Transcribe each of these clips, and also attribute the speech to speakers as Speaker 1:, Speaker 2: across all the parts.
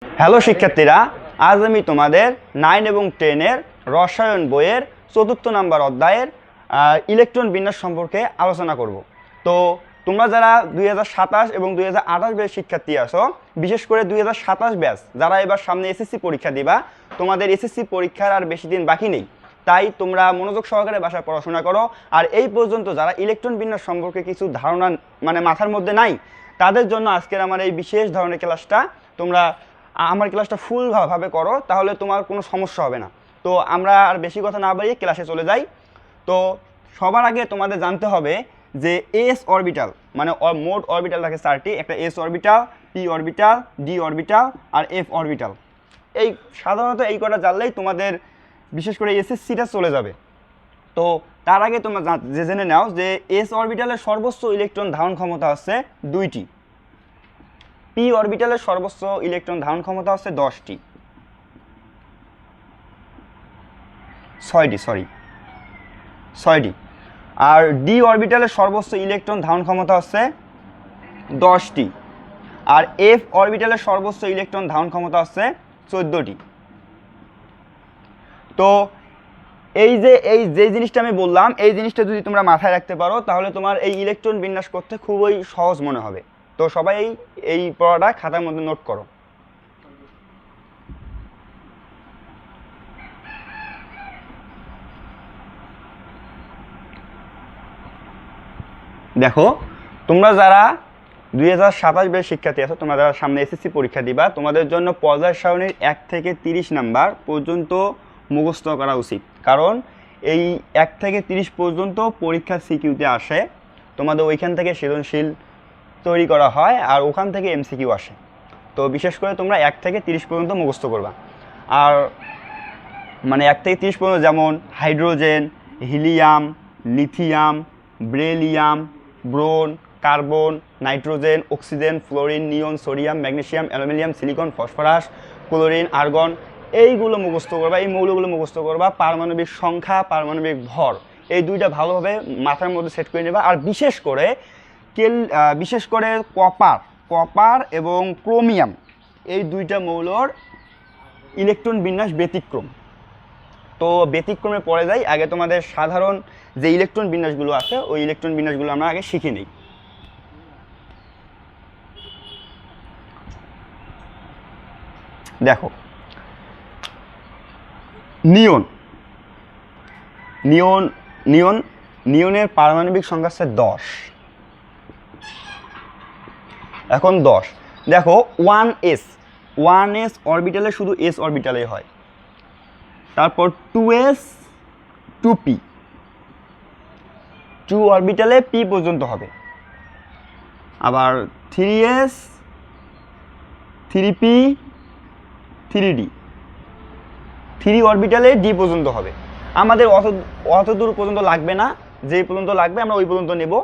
Speaker 1: Hello শিক্ষার্থীরা, আজ আমি তোমাদের 9 এবং 10-এর রসায়ন বইয়ের 4র্থ নাম্বার অধ্যায়ের ইলেকট্রন বিন্যাস সম্পর্কে আলোচনা করব। তো তোমরা যারা 2027 এবং 2028 ব্যাচ শিক্ষার্থী আছো, বিশেষ করে 2027 ব্যাচ যারা এবার সামনে এসএসসি পরীক্ষা দিবা, তোমাদের এসএসসি পরীক্ষার আর বেশি দিন বাকি নেই। তাই তোমরা মনোযোগ সহকারে বাসায় পড়াশোনা করো। আর এই পর্যন্ত যারা ইলেকট্রন বিন্যাস সম্পর্কে কিছু ধারণা মাথার মধ্যে নাই, তাদের জন্য আজকের আমার এই বিশেষ ধরনের ক্লাসটা। তোমরা আমার ক্লাসটা ফুলভাবে করো, তাহলে তোমার কোনো সমস্যা হবে না। তো আমরা আর বেশি কথা না বাড়িয়ে ক্লাসে চলে যাই। তো সবার আগে তোমাদের জানতে হবে যে এস অরবিটাল মানে মোট অরবিটাল থাকে 4টি। একটা S orbital, P orbital, D orbital আর এফ অরবিটাল। এই সাধারণত এই কটা জানলেই তোমাদের বিশেষ করে এসএসসিটা চলে যাবে। তো তার আগে তোমরা জেনে নাও যে এস অরবিটালের সর্বোচ্চ ইলেকট্রন ধারণ ক্ষমতা হচ্ছে 2টি। পি অরবিটালের সর্বোচ্চ ইলেকট্রন ধারণ ক্ষমতা হচ্ছে 10টি, 6টি। আর ডি অরবিটালের সর্বোচ্চ ইলেকট্রন ধারণ ক্ষমতা হচ্ছে 10টি। আর এফ অরবিটালের সর্বোচ্চ ইলেকট্রন ধারণ ক্ষমতা হচ্ছে 14টি। তো এই যে জিনিসটা আমি বললাম, এই জিনিসটা যদি তোমরা মাথায় রাখতে পারো, তাহলে তোমার এই ইলেকট্রন বিন্যাস করতে খুবই সহজ মনে হবে। তো সবাই এই পড়াটা খাতার মধ্যে নোট করো। দেখো, তোমরা যারা 2027 ব্যাচ শিক্ষার্থী আছো, তোমরা যারা সামনে এসএসসি পরীক্ষা দিবা, তোমাদের জন্য পর্যায় সারণীর 1 থেকে 30 নাম্বার পর্যন্ত মুখস্থ করা উচিত। কারণ এই 1 থেকে 30 পর্যন্ত পরীক্ষা সিকিউতে আসে, তোমাদের ওইখান থেকে সৃজনশীল তৈরি করা হয় আর ওখান থেকে এমসিকিউ আসে। তো বিশেষ করে তোমরা 1 থেকে 30 পর্যন্ত মুখস্থ করবা। আর 1 থেকে 30 পর্যন্ত যেমন hydrogen, helium, lithium, beryllium, boron, carbon, nitrogen, oxygen, fluorine, neon, sodium, magnesium, aluminium, silicon, phosphorus, chlorine, argon, এইগুলো মুখস্থ করবা। এই মৌলগুলো মুখস্থ করবা। পারমাণবিক সংখ্যা, পারমাণবিক ভর, এই দুইটা ভালোভাবে মাথার মধ্যে সেট করে নেবা। আর বিশেষ করে কপার এবং ক্রোমিয়াম, এই দুইটা মৌলর ইলেকট্রন বিন্যাস ব্যতিক্রম। তো ব্যতিক্রমে পড়ে যাই, আগে তোমাদের সাধারণ যে ইলেকট্রন বিন্যাসগুলো আছে, ওই ইলেকট্রন বিন্যাসগুলো আমরা আগে শিখে নিই। দেখো, নিয়নের পারমাণবিক সংখ্যা হচ্ছে 10। এখন 10, দেখো 1s অরবিটালে শুধু এস অরবিটালে হয়। তারপর 2s 2p, 2 অরবিটালে p পর্যন্ত হবে। আবার 3s 3p 3d, 3 অরবিটালে d পর্যন্ত হবে। আমাদের অত দূর পর্যন্ত লাগবে না, যে পর্যন্ত লাগবে আমরা ওই পর্যন্ত নেব।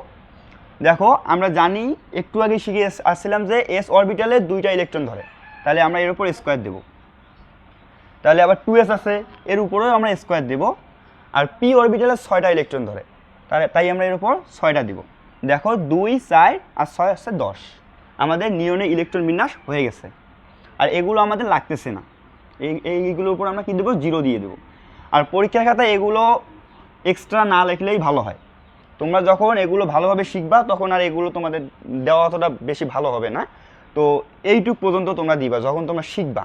Speaker 1: দেখো, আমরা জানি, একটু আগে শিখে আসছিলাম যে এস অরবিটালে 2টা ইলেকট্রন ধরে, তাহলে আমরা এর উপর স্কোয়ার দেব। তাহলে আবার 2s আছে, এর উপরেও আমরা স্কোয়ার দেব। আর পি অরবিটালে 6টা ইলেকট্রন ধরে, তাই আমরা এর উপর 6টা দিব। দেখো, 2, 4 আর 6 হচ্ছে 10। আমাদের নিয়নের ইলেকট্রন বিন্যাস হয়ে গেছে। আর এগুলো আমাদের লাগতেছে না, এইগুলোর উপর আমরা কী দেবো, 0 দিয়ে দেবো। আর পরীক্ষার খাতায় এগুলো এক্সট্রা না লিখলেই ভালো হয়। তোমরা যখন এগুলো ভালোভাবে শিখবা, তখন আর এগুলো তোমাদের দেওয়া অতটা বেশি ভালো হবে না। তো এইটুক পর্যন্ত তোমরা দিবা যখন তোমরা শিখবা।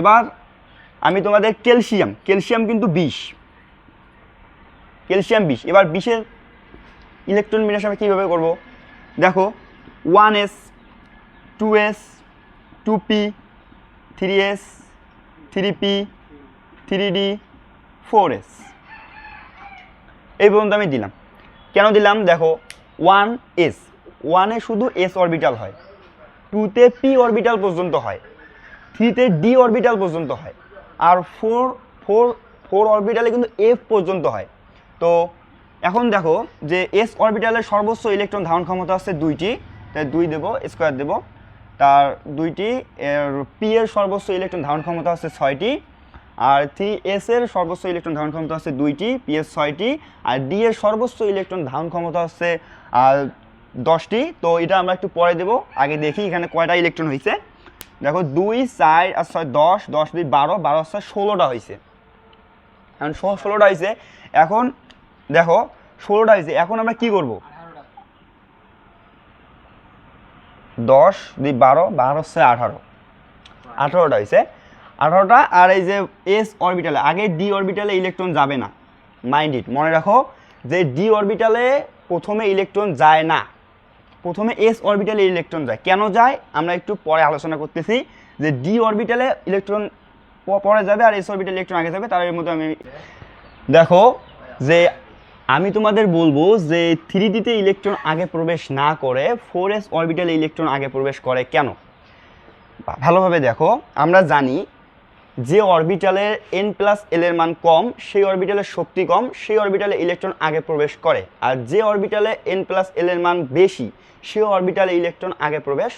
Speaker 1: এবার আমি তোমাদের ক্যালসিয়াম কিন্তু 20, এবার 20-এর ইলেকট্রন বিন্যাস আমি কীভাবে করবো? দেখো, 1s 2s 2p 3s 3p 3d 4s, এই পর্যন্ত আমি দিলাম। কেন দিলাম? দেখো, 1 শুধু এস অরবিটাল হয়, 2তে পি অরবিটাল পর্যন্ত হয়, 3তে ডি অরবিটাল পর্যন্ত হয়, আর 4 অরবিটালে কিন্তু এফ পর্যন্ত হয়। তো এখন দেখো যে এস অরবিটালের সর্বোচ্চ ইলেকট্রন ধারণ ক্ষমতা হচ্ছে 2টি, তাই 2 দেবো, স্কোয়ার দেবো। তার 2টি, পি এর সর্বোচ্চ ইলেকট্রন ধারণ ক্ষমতা হচ্ছে 6টি, আর 3s এর সর্বোচ্চ ইলেকট্রন ধারণ ক্ষমতা হচ্ছে 2টি, ps 6টি, আর d এর সর্বোচ্চ ইলেকট্রন ধারণ ক্ষমতা হচ্ছে 10টি। তো এটা আমরা একটু পরে দেব, আগে দেখি এখানে কয়টা ইলেকট্রন হয়েছে। দেখো 2 4 আর 6 10, 10 2 12, 12 6 16টা হয়েছে। এখন 16টা হয়েছে, এখন দেখো 16টা হয়েছে, এখন আমরা কি করব? 10 2 12, 12 6 18, 18টা হয়েছে, 18টা। আর এই যে এস অরবিটালে, আগে ডি অরবিটালে ইলেকট্রন যাবে না, মাইন্ড ইট, মনে রাখো যে ডি অরবিটালে প্রথমে ইলেকট্রন যায় না, প্রথমে এস অরবিটালে ইলেকট্রন যায়। কেন যায় আমরা একটু পরে আলোচনা করতেছি, যে ডি অরবিটালে ইলেকট্রন পরে যাবে আর এস অরবিটালে ইলেকট্রন আগে যাবে। তার এর মধ্যে আমি দেখো যে আমি তোমাদের বলবো যে 3D-তে ইলেকট্রন আগে প্রবেশ না করে 4s অরবিটালে ইলেকট্রন আগে প্রবেশ করে কেন? ভালোভাবে দেখো, আমরা জানি যে অরবিটালের n+l এর মান কম, সেই অরবিটালের শক্তি কম, সেই অরবিটালে ইলেকট্রন আগে প্রবেশ করে। আর যে অরবিটালে n+l এর মান বেশি, সেই অরবিটালে ইলেকট্রন আগে প্রবেশ,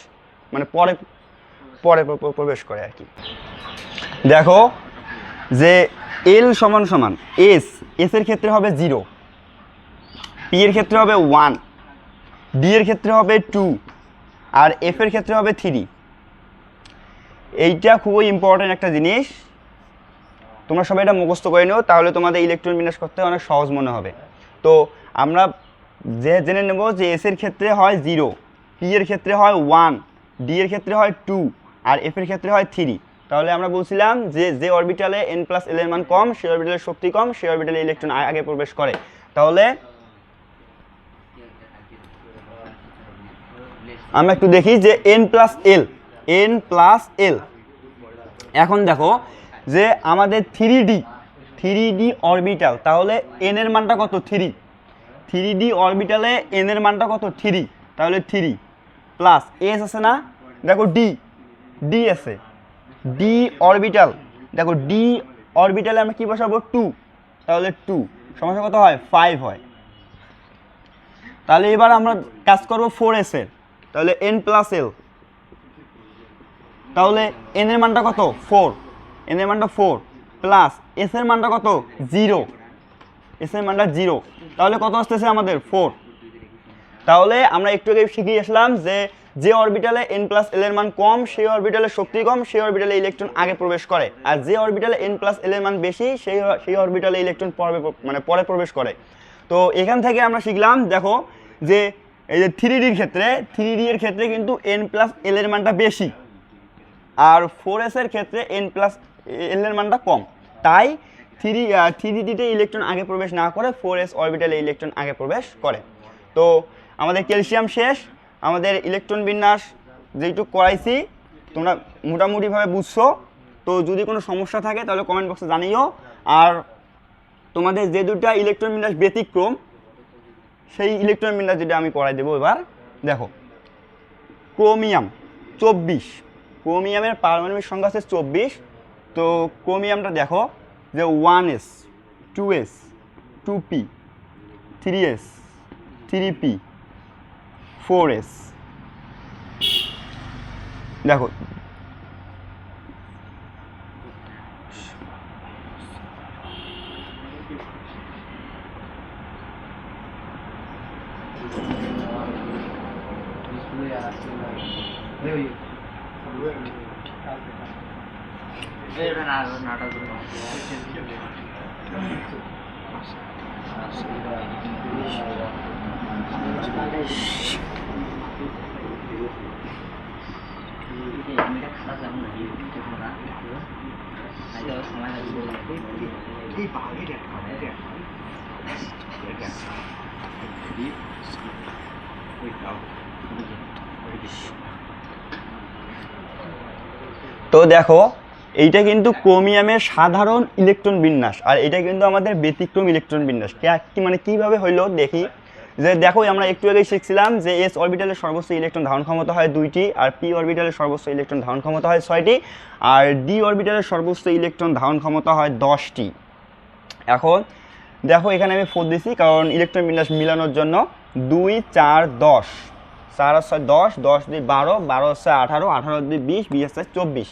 Speaker 1: মানে পরে পরে প্রবেশ করে আর কি। দেখো যে l সমান সমান s, s এর ক্ষেত্রে হবে 0, p এর ক্ষেত্রে হবে 1, d এর ক্ষেত্রে হবে 2, আর f এর ক্ষেত্রে হবে 3। এইটা খুবই ইম্পর্টেন্ট একটা জিনিস, তোমরা সবাই এটা মুখস্থ করে নিও, তাহলে তোমাদের ইলেকট্রন বিন্যাস করতে অনেক সহজ মনে হবে। তো আমরা জেনে নেব যে এস এর ক্ষেত্রে হয় 0, পি এর ক্ষেত্রে হয় 1, ডি এর ক্ষেত্রে হয় 2, আর এফ এর ক্ষেত্রে হয় 3। তাহলে আমরা বলছিলাম যে অরবিটালে n+l এর মান কম, সেই অরবিটালের শক্তি কম, সেই অরবিটালে ইলেকট্রন আগে প্রবেশ করে। তাহলে আমরা একটু দেখি যে n+l, এখন দেখো যে আমাদের 3D অরবিটাল, তাহলে n এর মানটা কত? 3। 3D অরবিটালে n এর মানটা কত? 3, তাহলে 3 প্লাস s আছে না, দেখো d আছে, d অরবিটাল, দেখো d অরবিটালে আমরা কি বসাবো? 2, তাহলে 2 সমস্যা কত হয়? 5 হয়। তাহলে এবার আমরা কাজ করব 4s এর, তাহলে n+l, তাহলে n এর মানটা কত? 4, n এর মানটা 4 প্লাস s এর মানটা কত? 0, s এর মানটা 0, তাহলে কত আসতেছে আমাদের? 4। তাহলে আমরা একটু আগে শিখিয়ে আসলাম যে অরবিটালে n+l এর মান কম, সেই অরবিটালে শক্তি কম, সেই অরবিটালে ইলেকট্রন আগে প্রবেশ করে। আর যে অরবিটালে n+l এর মান বেশি, সেই অরবিটালে ইলেকট্রন পরে প্রবেশ করে। তো এখান থেকে আমরা শিখলাম, দেখো যে এই যে 3D এর ক্ষেত্রে কিন্তু n+l এর মানটা বেশি, আর 4s এর ক্ষেত্রে n+l এর মানটা কম। তাই 3D-তে ইলেকট্রন আগে প্রবেশ না করে 4s অরবিটালে ইলেকট্রন আগে প্রবেশ করে। তো আমাদের ক্যালসিয়াম শেষ, আমাদের ইলেকট্রন বিন্যাস যেটুকু করাইছি তোমরা মোটামুটিভাবে বুঝছো। তো যদি কোনো সমস্যা থাকে তাহলে কমেন্ট বক্সে জানিও। আর তোমাদের যে দুটা ইলেকট্রন বিন্যাস ব্যতিক্রম, সেই ইলেকট্রন বিন্যাস যেটা আমি করাই দেবো এবার। দেখো ক্রোমিয়াম 24, ক্রোমিয়ামের পারমাণবিক সংখ্যা আছে 24। তো ক্রোমিয়ামটা দেখো যে 1s, 2s, 2p, 3s, 3p, 4s, দেখো তো দেখো এইটা কিন্তু ক্রোমিয়ামের সাধারণ ইলেকট্রন বিন্যাস, আর এটা কিন্তু আমাদের ব্যতিক্রম ইলেকট্রন বিন্যাস। কি মানে কিভাবে হইলো দেখি। যে দেখো আমরা একটু আগে শিখছিলাম যে এস অরবিটালের সর্বোচ্চ ইলেকট্রন ধারণ ক্ষমতা হয় 2টি, আর পি অরবিটালের সর্বোচ্চ ইলেকট্রন ধারণ ক্ষমতা হয় 6টি, আর ডি অরবিটালের সর্বোচ্চ ইলেকট্রন ধারণ ক্ষমতা হয় 10টি। এখন দেখো এখানে আমি 4 দিছি কারণ ইলেকট্রন বিন্যাস মিলানোর জন্য। 2 4 10, 4 আর 6 10, 10 2 12, 12 6 18, 18 2 20, 20 6 24।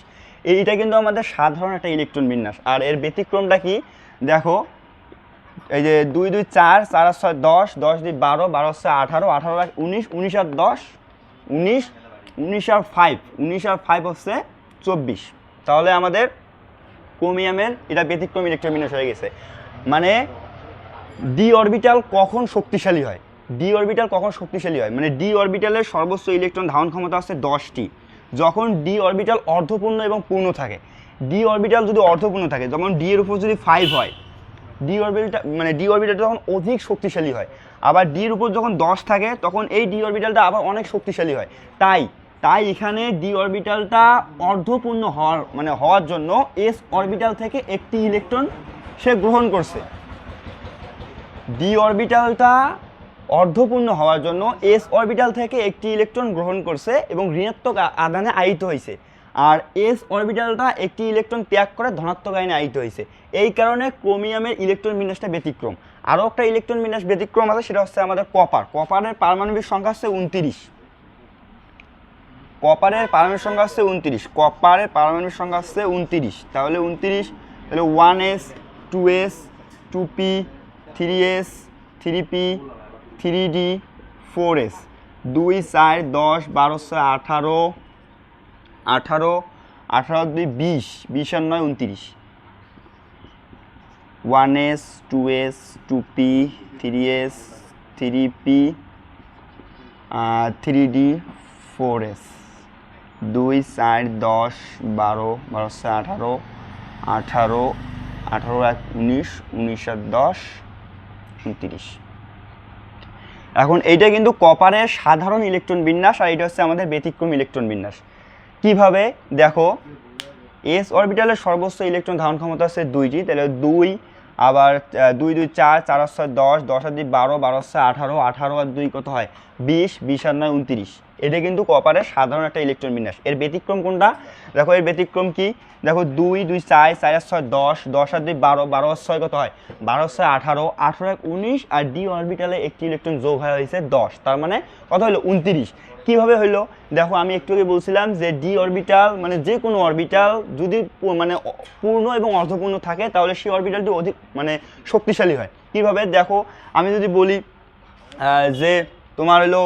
Speaker 1: এইটা কিন্তু আমাদের সাধারণ একটা ইলেকট্রন বিন্যাস। আর এর ব্যতিক্রমটা কি দেখো, এই যে 2 2 4, 4 আর 6 10, 10 2 12, 12 6 18, 18 19, 19 আর 10 19, 19 আর 5, 19 আর 5 হচ্ছে 24। তাহলে আমাদের ক্রোমিয়ামের এটা ব্যতিক্রম ইলেকট্রন বিন্যাস হয়ে গেছে। মানে ডি অরবিটাল কখন শক্তিশালী হয়, ডি অরবিটাল কখন শক্তিশালী হয়, মানে ডি অরবিটালের সর্বোচ্চ ইলেকট্রন ধারণ ক্ষমতা আছে 10টি, যখন ডি অরবিটাল অর্ধপূর্ণ এবং পূর্ণ থাকে। ডি অরবিটাল যদি অর্ধপূর্ণ থাকে, যেমন ডি এর উপর যদি 5 হয়, ডি অরবিটাল মানে ডি অরবিটালটা তখন অধিক শক্তিশালী হয়। আবার ডির উপর যখন 10 থাকে তখন এই ডি অরবিটালটা আবার অনেক শক্তিশালী হয়। তাই এখানে ডি অরবিটালটা অর্ধপূর্ণ হওয়ার জন্য এস অরবিটাল থেকে একটি ইলেকট্রন সে গ্রহণ করছে। ডি অরবিটালটা অর্ধপূর্ণ হওয়ার জন্য এস অরবিটাল থেকে একটি ইলেকট্রন গ্রহণ করছে এবং ঋণাত্মক আধানে আহিত হয়েছে, আর এস অরবিটালটা একটি ইলেকট্রন ত্যাগ করে ধনাত্মক আয়নে আহিত হয়েছে। এই কারণে ক্রোমিয়ামের ইলেকট্রন বিন্যাসটা ব্যতিক্রম। আরও একটা ইলেকট্রন বিন্যাস ব্যতিক্রম আছে, সেটা হচ্ছে আমাদের কপারের পারমাণবিক সংখ্যা হচ্ছে 29। কপারের পারমাণবিক সংখ্যা হচ্ছে 29, কপারের পারমাণবিক সংখ্যা হচ্ছে 29। তাহলে 29, তাহলে 1s 2s 2p 3s 3p 3d 4s 2 4 10 12 18 18 18 2 20 20 আর 9 29, 1s 2s 2p 3s 3p 3d 4s 2 4 10 12 12 18 18 18 1 19 19 আর 10 29। এখন এইটা কিন্তু কপারের সাধারণ ইলেকট্রন বিন্যাস, আর এটা হচ্ছে আমাদের ব্যতিক্রম ইলেকট্রন বিন্যাস। কিভাবে দেখো, এস অরবিটালের সর্বোচ্চ ইলেকট্রন ধারণ ক্ষমতা আছে 2টি, তাহলে 2, আবার 2 2 4 4 আর 6 10 10 আর 2 12 12 আর 18 18 আর 2 কত হয় 20 20 আর 9 29। এটা কিন্তু কপারের সাধারণ একটা ইলেকট্রন বিন্যাস। এর ব্যতিক্রম কোনটা দেখো, এর ব্যতিক্রম কি দেখো, 2 2 4 4 আর 6 10 10 আর 2 12 12 আর 6 কত হয় 12 6 18 18 1 19, আর ডি অরবিটালে একটি ইলেকট্রন যোগ হয়েছে 10, তার মানে কত হলো 29। কিভাবে হইলো দেখো, আমি একটু আগে বলছিলাম যে ডি অরবিটাল মানে যে কোনো অরবিটাল যদি মানে পূর্ণ এবং অর্ধপূর্ণ থাকে তাহলে সেই অরবিটালটি অধিক মানে শক্তিশালী হয়। কিভাবে দেখো, আমি যদি বলি যে তোমার হলো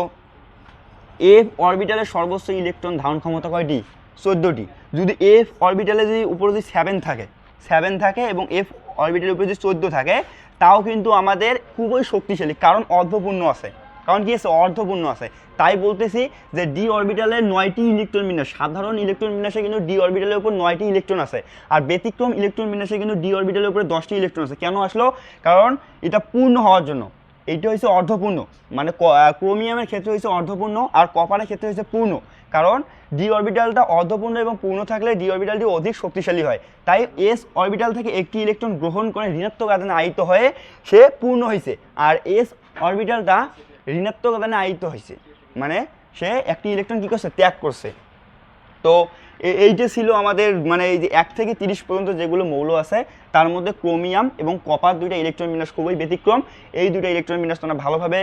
Speaker 1: এফ অরবিটালের সর্বোচ্চ ইলেকট্রন ধারণ ক্ষমতা কয়টি 14টি, যদি এফ অরবিটালে যদি উপরে যদি 7 থাকে এবং এফ অরবিটালের উপরে যদি 14 থাকে, তাও কিন্তু আমাদের খুবই শক্তিশালী, কারণ অর্ধপূর্ণ আছে, কারণ কি আছে অর্ধপূর্ণ আছে। তাই বলতেছি যে ডি অরবিটালের 9টি ইলেকট্রন বিন্যাস, সাধারণ ইলেকট্রন বিন্যাসে কিন্তু ডি অরবিটালের উপর 9টি ইলেকট্রন আছে, আর ব্যতিক্রম ইলেকট্রন বিন্যাসে কিন্তু ডি অরবিটালের উপরে 10টি ইলেকট্রন আছে। কেন আসলো, কারণ এটা পূর্ণ হওয়ার জন্য। এইটা হচ্ছে অর্ধপূর্ণ, মানে ক্রোমিয়ামের ক্ষেত্রে হচ্ছে অর্ধপূর্ণ, আর কপারের ক্ষেত্রে হচ্ছে পূর্ণ। কারণ ডি অরবিটালটা অর্ধপূর্ণ এবং পূর্ণ থাকলে ডি অরবিটালটি অধিক শক্তিশালী হয়। তাই এস অরবিটাল থেকে একটি ইলেকট্রন গ্রহণ করে ঋণাত্মক আধানে আহিত হয়ে সে পূর্ণ হয়েছে, আর এস অরবিটালটা ঋণাত্মক আধানে আহিত হয়েছে, মানে সে একটি ইলেকট্রন কী করছে ত্যাগ করছে। তো এইটা ছিল আমাদের মানে এই যে 1 থেকে 30 পর্যন্ত যেগুলো মৌল আছে তার মধ্যে ক্রোমিয়াম এবং কপার দুইটা ইলেকট্রন বিন্যাস খুবই ব্যতিক্রম। এই দুইটা ইলেকট্রন বিন্যাস তোমরা ভালোভাবে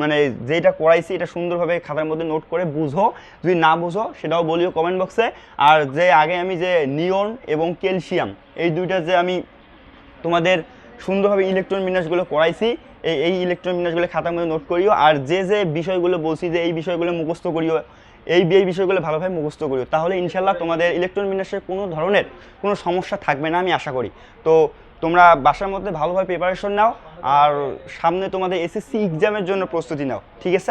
Speaker 1: মানে যেটা করাইছি এটা সুন্দরভাবে খাতার মধ্যে নোট করে বুঝো, যদি না বুঝো সেটাও বলিও কমেন্ট বক্সে। আর যে আগে আমি যে নিয়ন এবং ক্যালসিয়াম এই দুইটা যে আমি তোমাদের সুন্দরভাবে ইলেকট্রন বিন্যাসগুলো করাইছি, এই ইলেকট্রন বিন্যাসগুলো খাতার মধ্যে নোট করিও। আর যে বিষয়গুলো বলছি যে এই বিষয়গুলো মুখস্থ করিও, এই বিষয়গুলো ভালোভাবে মুখস্থ করিও, তাহলে ইনশাল্লাহ তোমাদের ইলেকট্রন বিন্যাসের কোনো ধরনের কোনো সমস্যা থাকবে না আমি আশা করি। তো তোমরা বাসার মধ্যে ভালোভাবে প্রিপারেশন নাও, আর সামনে তোমাদের এসএসসি এক্সামের জন্য প্রস্তুতি নাও, ঠিক আছে।